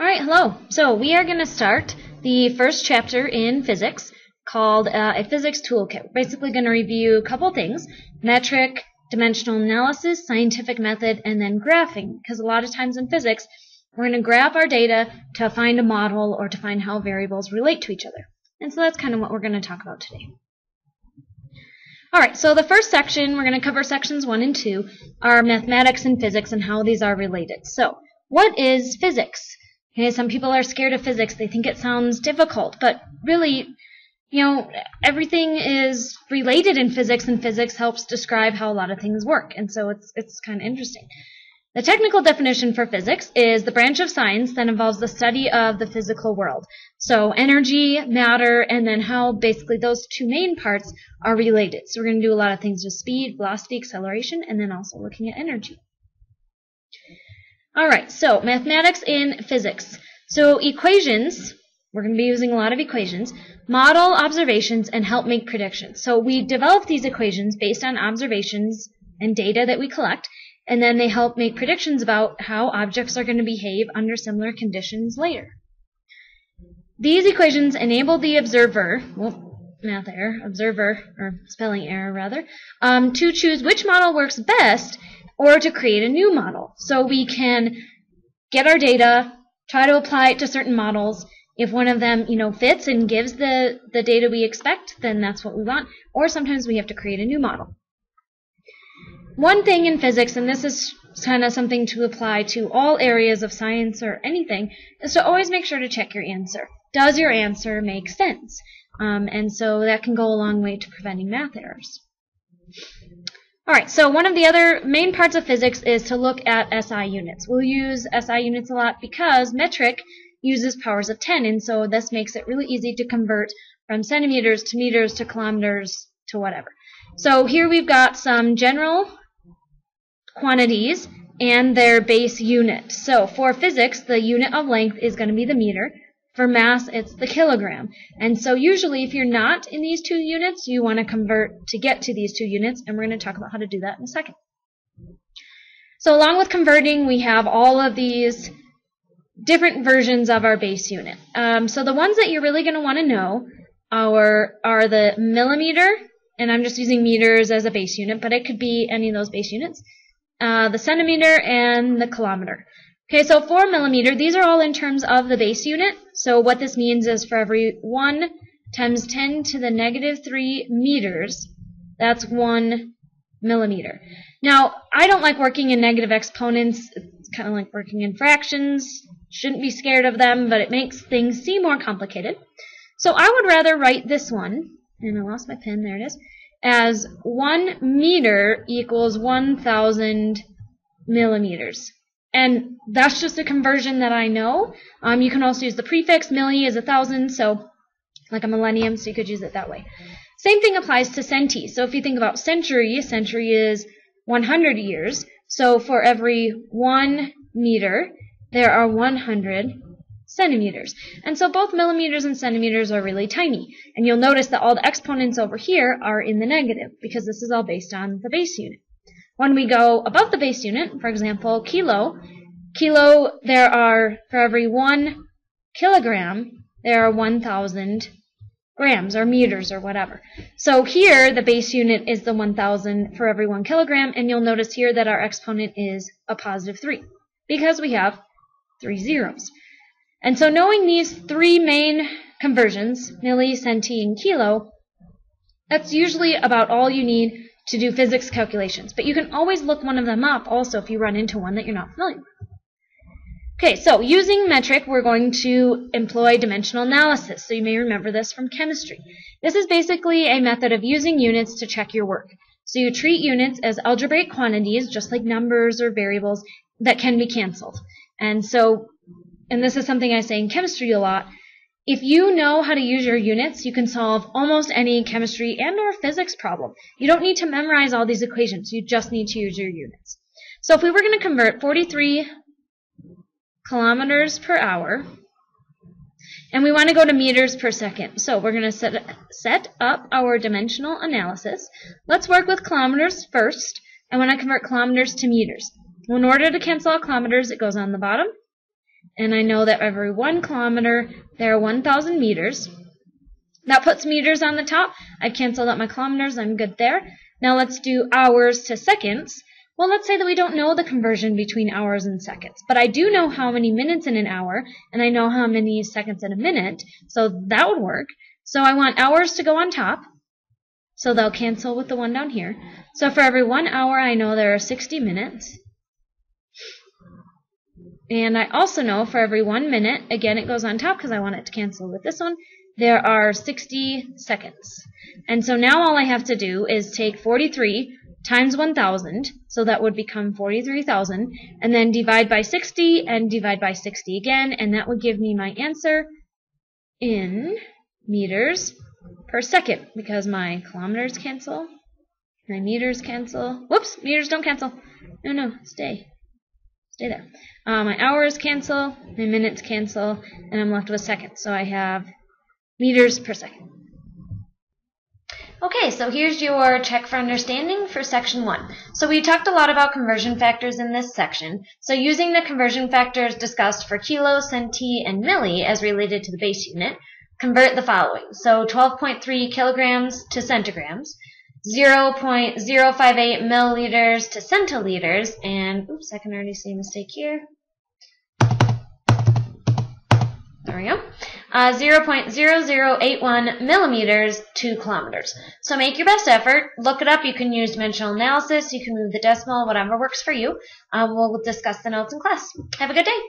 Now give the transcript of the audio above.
Alright, hello. So we are going to start the first chapter in physics called a physics toolkit. We're basically going to review a couple things: metric, dimensional analysis, scientific method, and then graphing. Because a lot of times in physics, we're going to graph our data to find a model or to find how variables relate to each other. And so that's kind of what we're going to talk about today. Alright, so the first section, we're going to cover sections 1 and 2, are mathematics and physics and how these are related. So, what is physics? Okay, some people are scared of physics. They think it sounds difficult, but really, everything is related in physics, and physics helps describe how a lot of things work, and so it's kind of interesting. The technical definition for physics is the branch of science that involves the study of the physical world. So energy, matter, and then how basically those two main parts are related. So we're going to do a lot of things with speed, velocity, acceleration, and then also looking at energy. Alright, so mathematics and physics. So equations, we're going to be using a lot of equations, model observations, and help make predictions. So we develop these equations based on observations and data that we collect, and then they help make predictions about how objects are going to behave under similar conditions later. These equations enable the observer, or spelling error rather, to choose which model works best or to create a new model. So we can get our data, try to apply it to certain models. If one of them, fits and gives the data we expect, then that's what we want. Or sometimes we have to create a new model. One thing in physics, and this is kind of something to apply to all areas of science or anything, is to always make sure to check your answer. Does your answer make sense? And so that can go a long way to preventing math errors. Alright, so one of the other main parts of physics is to look at SI units. We'll use SI units a lot because metric uses powers of 10, and so this makes it really easy to convert from centimeters to meters to kilometers to whatever. So here we've got some general quantities and their base unit. So for physics, the unit of length is going to be the meter. For mass, it's the kilogram. And so usually if you're not in these two units, you want to convert to get to these two units, and we're going to talk about how to do that in a second. So along with converting, we have all of these different versions of our base unit. So the ones that you're really going to want to know are the millimeter, and I'm just using meters as a base unit, but it could be any of those base units, the centimeter, and the kilometer. Okay, so 4 millimeter, these are all in terms of the base unit. So what this means is for every 1 times 10 to the negative 3 meters, that's 1 millimeter. Now, I don't like working in negative exponents. It's kind of like working in fractions. Shouldn't be scared of them, but it makes things seem more complicated. So I would rather write this one, and I lost my pen, there it is, as 1 meter equals 1,000 millimeters. And that's just a conversion that I know. You can also use the prefix. Milli is 1,000, so like a millennium, so you could use it that way. Same thing applies to centi. So if you think about century, century is 100 years. So for every 1 meter, there are 100 centimeters. And so both millimeters and centimeters are really tiny. And you'll notice that all the exponents over here are in the negative, because this is all based on the base unit. When we go above the base unit, for example, kilo, there are, for every 1 kilogram, there are 1,000 grams or meters or whatever. So here, the base unit is the 1,000 for every 1 kilogram, and you'll notice here that our exponent is a positive 3, because we have 3 zeros. And so knowing these 3 main conversions, milli, centi, and kilo, that's usually about all you need to do physics calculations. But you can always look one of them up also if you run into one that you're not familiar with. Okay, so using metric, we're going to employ dimensional analysis. So you may remember this from chemistry. This is basically a method of using units to check your work. So you treat units as algebraic quantities, just like numbers or variables, that can be canceled. And this is something I say in chemistry a lot. If you know how to use your units, you can solve almost any chemistry and or physics problem. You don't need to memorize all these equations. You just need to use your units. So if we were going to convert 43 kilometers per hour, and we want to go to meters per second, so we're going to set up our dimensional analysis. Let's work with kilometers first. I want to convert kilometers to meters. Well, in order to cancel out kilometers, it goes on the bottom. and I know that every 1 kilometer there are 1,000 meters. That puts meters on the top. I canceled out my kilometers. I'm good there. Now let's do hours to seconds. Well, let's say that we don't know the conversion between hours and seconds, but I do know how many minutes in an hour, and I know how many seconds in a minute, so that would work. So I want hours to go on top, so they'll cancel with the 1 down here. So for every 1 hour, I know there are 60 minutes. And I also know for every 1 minute, again, it goes on top because I want it to cancel with this one, there are 60 seconds. And so now all I have to do is take 43 times 1,000, so that would become 43,000, and then divide by 60 and divide by 60 again, and that would give me my answer in meters per second, because my kilometers cancel, my meters cancel. Whoops, meters don't cancel. No, stay there. My hours cancel, my minutes cancel, and I'm left with seconds. So I have meters per second. Okay, so here's your check for understanding for section 1. So we talked a lot about conversion factors in this section. So using the conversion factors discussed for kilo, centi, and milli as related to the base unit, convert the following. So 12.3 kilograms to centigrams, 0.058 milliliters to centiliters, and oops, I can already see a mistake here. There we go. 0.0081 millimeters to kilometers. So make your best effort. Look it up. You can use dimensional analysis. You can move the decimal, whatever works for you. We'll discuss the notes in class. Have a good day.